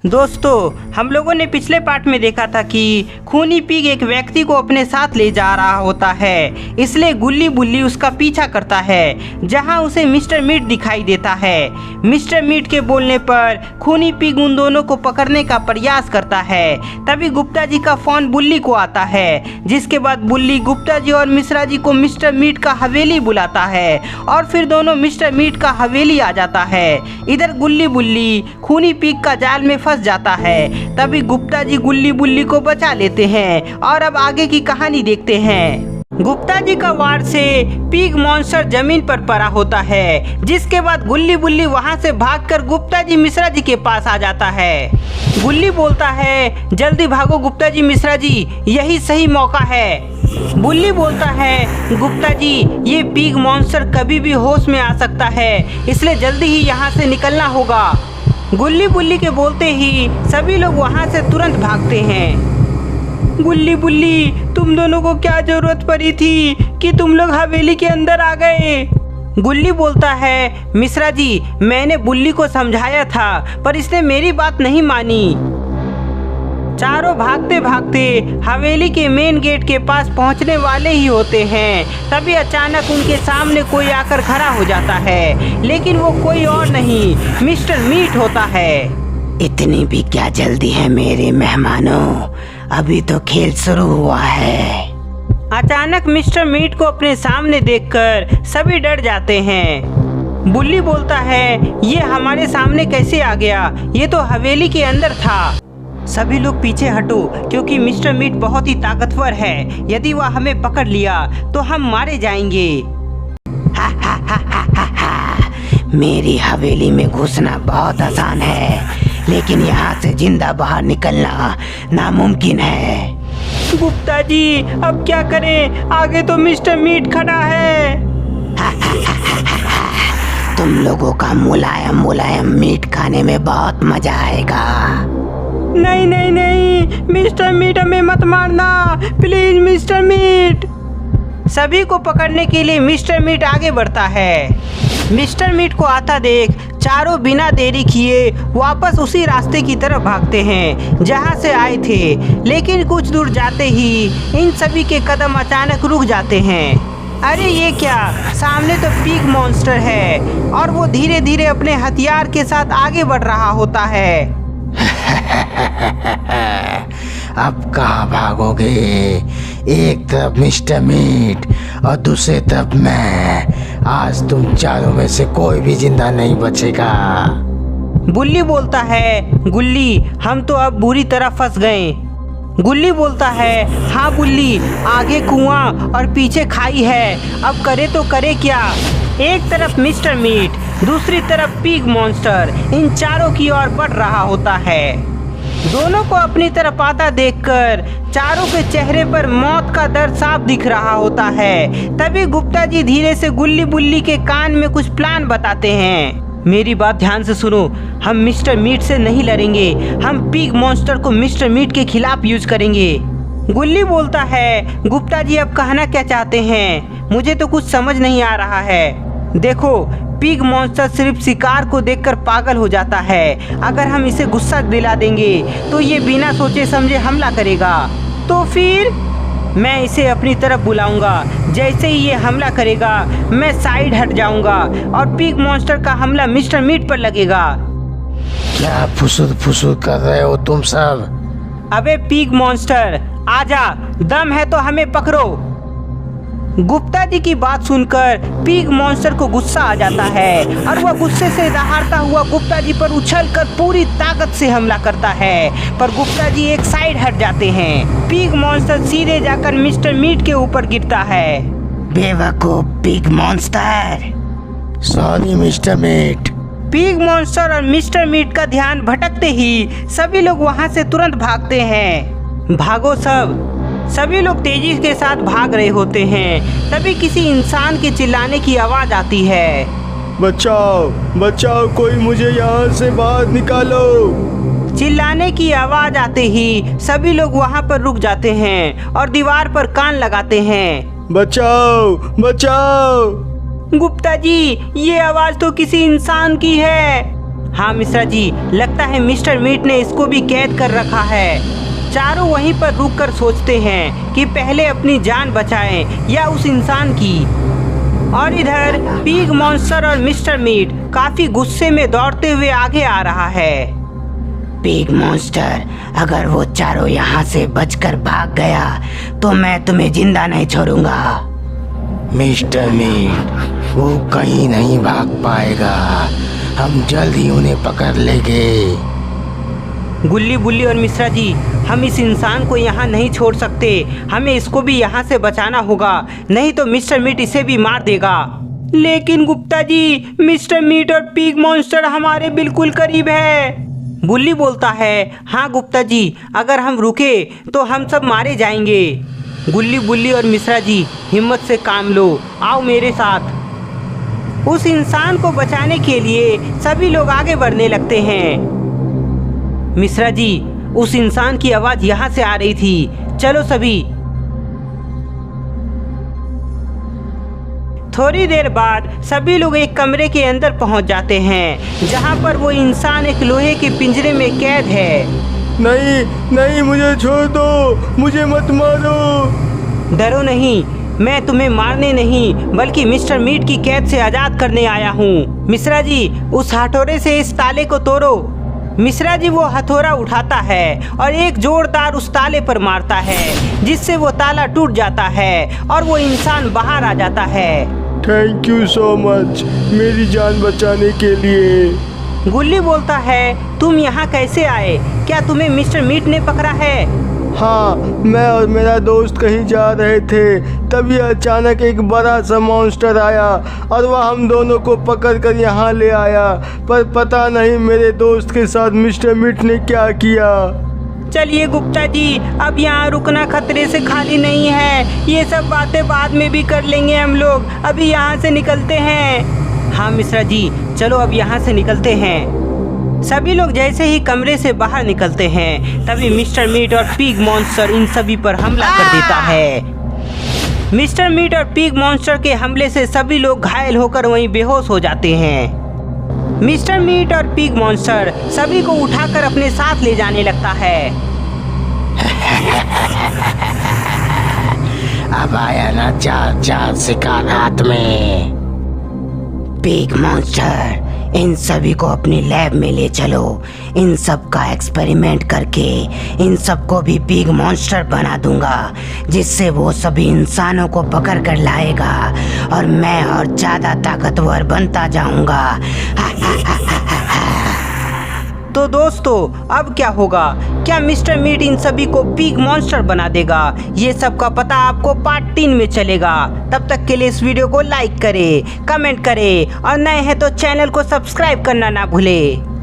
दोस्तों, हम लोगों ने पिछले पार्ट में देखा था कि खूनी पिग एक व्यक्ति को अपने साथ ले जा रहा होता है, इसलिए गुल्ली बुल्ली उसका पीछा करता है जहां उसे मिस्टर मीट दिखाई देता है। मिस्टर मीट के बोलने पर खूनी पिग उन दोनों को पकड़ने का प्रयास करता है। तभी गुप्ता जी का फोन बुल्ली को आता है, जिसके बाद बुल्ली गुप्ता जी और मिश्रा जी को मिस्टर मीट का हवेली बुलाता है और फिर दोनों मिस्टर मीट का हवेली आ जाता है। इधर गुल्ली बुल्ली खूनी पिग का जाल में फंस जाता है। तभी गुप्ता जी गुल्ली बुल्ली को बचा लेते हैं और अब आगे की कहानी देखते हैं। गुप्ता जी का वार से पिग मॉन्स्टर जमीन पर पड़ा होता है, जिसके बाद गुल्ली बुल्ली वहां से भागकर गुप्ता जी मिश्रा जी के पास आ जाता है। गुल्ली बोलता है, जल्दी भागो गुप्ता जी मिश्रा जी, यही सही मौका है। बुल्ली बोलता है, गुप्ता जी ये पिग मॉन्स्टर कभी भी होश में आ सकता है, इसलिए जल्दी ही यहाँ से निकलना होगा। गुल्ली बुल्ली के बोलते ही सभी लोग वहाँ से तुरंत भागते हैं। गुल्ली बुल्ली, तुम दोनों को क्या जरूरत पड़ी थी कि तुम लोग हवेली के अंदर आ गए? गुल्ली बोलता है, मिश्रा जी मैंने बुल्ली को समझाया था पर इसने मेरी बात नहीं मानी। चारों भागते भागते हवेली के मेन गेट के पास पहुंचने वाले ही होते हैं। तभी अचानक उनके सामने कोई आकर खड़ा हो जाता है, लेकिन वो कोई और नहीं मिस्टर मीट होता है। इतनी भी क्या जल्दी है मेरे मेहमानों, अभी तो खेल शुरू हुआ है। अचानक मिस्टर मीट को अपने सामने देखकर सभी डर जाते हैं। बुल्ली बोलता है, ये हमारे सामने कैसे आ गया? ये तो हवेली के अंदर था। सभी लोग पीछे हटो, क्योंकि मिस्टर मीट बहुत ही ताकतवर है। यदि वह हमें पकड़ लिया तो हम मारे जाएंगे। मेरी हवेली में घुसना बहुत आसान है, लेकिन यहाँ से जिंदा बाहर निकलना नामुमकिन है। गुप्ता जी अब क्या करें? आगे तो मिस्टर मीट खड़ा है। तुम लोगों का मुलायम मुलायम मीट खाने में बहुत मजा आएगा। नहीं नहीं नहीं, मिस्टर मीट हमें मत मारना, प्लीज मिस्टर मीट। सभी को पकड़ने के लिए मिस्टर मीट आगे बढ़ता है। मिस्टर मीट को आता देख चारों बिना देरी किए वापस उसी रास्ते की तरफ भागते हैं जहां से आए थे, लेकिन कुछ दूर जाते ही इन सभी के कदम अचानक रुक जाते हैं। अरे ये क्या, सामने तो पिग मॉन्स्टर है और वो धीरे धीरे अपने हथियार के साथ आगे बढ़ रहा होता है। अब कहाँ भागोगे? एक तरफ मिस्टर मीट और दूसरे तरफ मैं। आज तुम चारों में से कोई भी जिंदा नहीं बचेगा। बुल्ली बोलता है, गुल्ली हम तो अब बुरी तरह फंस गए। गुल्ली बोलता है, हाँ बुल्ली, आगे कुआं और पीछे खाई है, अब करे तो करे क्या? एक तरफ मिस्टर मीट, दूसरी तरफ पिग मॉन्स्टर इन चारों की ओर बढ़ रहा होता है। दोनों को अपनी तरफ आता देखकर चारों के चेहरे पर मौत का दर्द साफ दिख रहा होता है। तभी गुप्ता जी धीरे से गुल्ली बुल्ली के कान में कुछ प्लान बताते हैं। मेरी बात ध्यान से सुनो, हम मिस्टर मीट से नहीं लड़ेंगे, हम पिग मॉन्स्टर को मिस्टर मीट के खिलाफ यूज करेंगे। गुल्ली बोलता है, गुप्ता जी अब कहना क्या चाहते हैं? मुझे तो कुछ समझ नहीं आ रहा है। देखो, पिग मॉन्स्टर सिर्फ शिकार को देखकर पागल हो जाता है। अगर हम इसे गुस्सा दिला देंगे तो ये बिना सोचे समझे हमला करेगा। तो फिर मैं इसे अपनी तरफ बुलाऊंगा। जैसे ही ये हमला करेगा मैं साइड हट जाऊंगा और पिग मॉन्स्टर का हमला मिस्टर मीट पर लगेगा। क्या फुसुर फुसुर कर रहे हो तुम सब? अबे पिग मॉन्स्टर आजा, दम है तो हमें पकड़ो। गुप्ता जी की बात सुनकर पिग मॉन्स्टर को गुस्सा आ जाता है और वह गुस्से से दहाड़ता हुआ गुप्ता जी पर उछलकर पूरी ताकत से हमला करता है, पर गुप्ता जी एक साइड हट जाते हैं। पिग मॉन्स्टर सीधे जाकर मिस्टर मीट के ऊपर गिरता है। बेवकूफ pig monster. Sorry mister meat. Pig monster और मिस्टर मीट का ध्यान भटकते ही सभी लोग वहां से तुरंत भागते हैं। भागो सब। सभी लोग तेजी के साथ भाग रहे होते हैं। तभी किसी इंसान के चिल्लाने की आवाज आती है, बचाओ बचाओ, कोई मुझे यहाँ से बाहर निकालो। चिल्लाने की आवाज आते ही सभी लोग वहाँ पर रुक जाते हैं और दीवार पर कान लगाते हैं। बचाओ बचाओ। गुप्ता जी ये आवाज तो किसी इंसान की है। हाँ मिश्रा जी, लगता है मिस्टर मीट ने इसको भी कैद कर रखा है। चारों वहीं पर रुककर सोचते हैं कि पहले अपनी जान बचाएं या उस इंसान की। और इधर पिग मॉन्स्टर और मिस्टर मीट काफी गुस्से में दौड़ते हुए आगे आ रहा है। पिग मॉन्स्टर, अगर वो चारों यहाँ से बचकर भाग गया तो मैं तुम्हें जिंदा नहीं छोड़ूंगा। मिस्टर मीट, वो कहीं नहीं भाग पाएगा, हम जल्द ही उन्हें पकड़ लेंगे। गुल्ली बुल्ली और मिश्रा जी, हम इस इंसान को यहाँ नहीं छोड़ सकते, हमें इसको भी यहाँ से बचाना होगा, नहीं तो मिस्टर मीट इसे भी मार देगा। लेकिन गुप्ता जी, मिस्टर मीट और पिग मॉन्स्टर हमारे बिल्कुल करीब है। बुल्ली बोलता है, हाँ गुप्ता जी, अगर हम रुके तो हम सब मारे जाएंगे। गुल्ली बुल्ली और मिश्रा जी, हिम्मत से काम लो, आओ मेरे साथ। उस इंसान को बचाने के लिए सभी लोग आगे बढ़ने लगते हैं। मिश्रा जी, उस इंसान की आवाज यहाँ से आ रही थी, चलो सभी। थोड़ी देर बाद सभी लोग एक कमरे के अंदर पहुँच जाते हैं, जहाँ पर वो इंसान एक लोहे के पिंजरे में कैद है। नहीं नहीं, मुझे छोड़ दो, मुझे मत मारो। डरो नहीं, मैं तुम्हें मारने नहीं बल्कि मिस्टर मीट की कैद से आज़ाद करने आया हूँ। मिश्रा जी, उस हथौड़े से इस ताले को तोड़ो। मिश्रा जी वो हथौड़ा उठाता है और एक जोरदार उस ताले पर मारता है, जिससे वो ताला टूट जाता है और वो इंसान बाहर आ जाता है। थैंक यू सो मच मेरी जान बचाने के लिए। गुल्ली बोलता है, तुम यहाँ कैसे आए? क्या तुम्हें मिस्टर मीट ने पकड़ा है? हाँ, मैं और मेरा दोस्त कहीं जा रहे थे, तभी अचानक एक बड़ा सा मॉन्स्टर आया और वह हम दोनों को पकड़ कर यहाँ ले आया, पर पता नहीं मेरे दोस्त के साथ मिस्टर मीट ने क्या किया। चलिए गुप्ता जी, अब यहाँ रुकना खतरे से खाली नहीं है, ये सब बातें बाद में भी कर लेंगे हम लोग, अभी यहाँ से निकलते हैं। हाँ मिश्रा जी, चलो अब यहाँ से निकलते हैं। सभी लोग जैसे ही कमरे से बाहर निकलते हैं, तभी मिस्टर मीट और पिग मॉन्स्टर इन सभी पर हमला कर देता है। मिस्टर मीट और पिग मॉन्स्टर के हमले से सभी लोग घायल होकर वहीं बेहोश हो जाते हैं। मिस्टर मीट और पिग मॉन्स्टर सभी को उठाकर अपने साथ ले जाने लगता है। अब आया ना चार चार शिकार हाथ में। पिग मॉन्स्टर, इन सभी को अपनी लैब में ले चलो, इन सब का एक्सपेरिमेंट करके इन सबको भी पिग मॉन्स्टर बना दूंगा, जिससे वो सभी इंसानों को पकड़ कर लाएगा और मैं और ज़्यादा ताकतवर बनता जाऊंगा। तो दोस्तों, अब क्या होगा? क्या मिस्टर मीट इन सभी को पिग मॉन्स्टर बना देगा? ये सब का पता आपको पार्ट 3 में चलेगा। तब तक के लिए इस वीडियो को लाइक करें, कमेंट करें और नए हैं तो चैनल को सब्सक्राइब करना ना भूलें।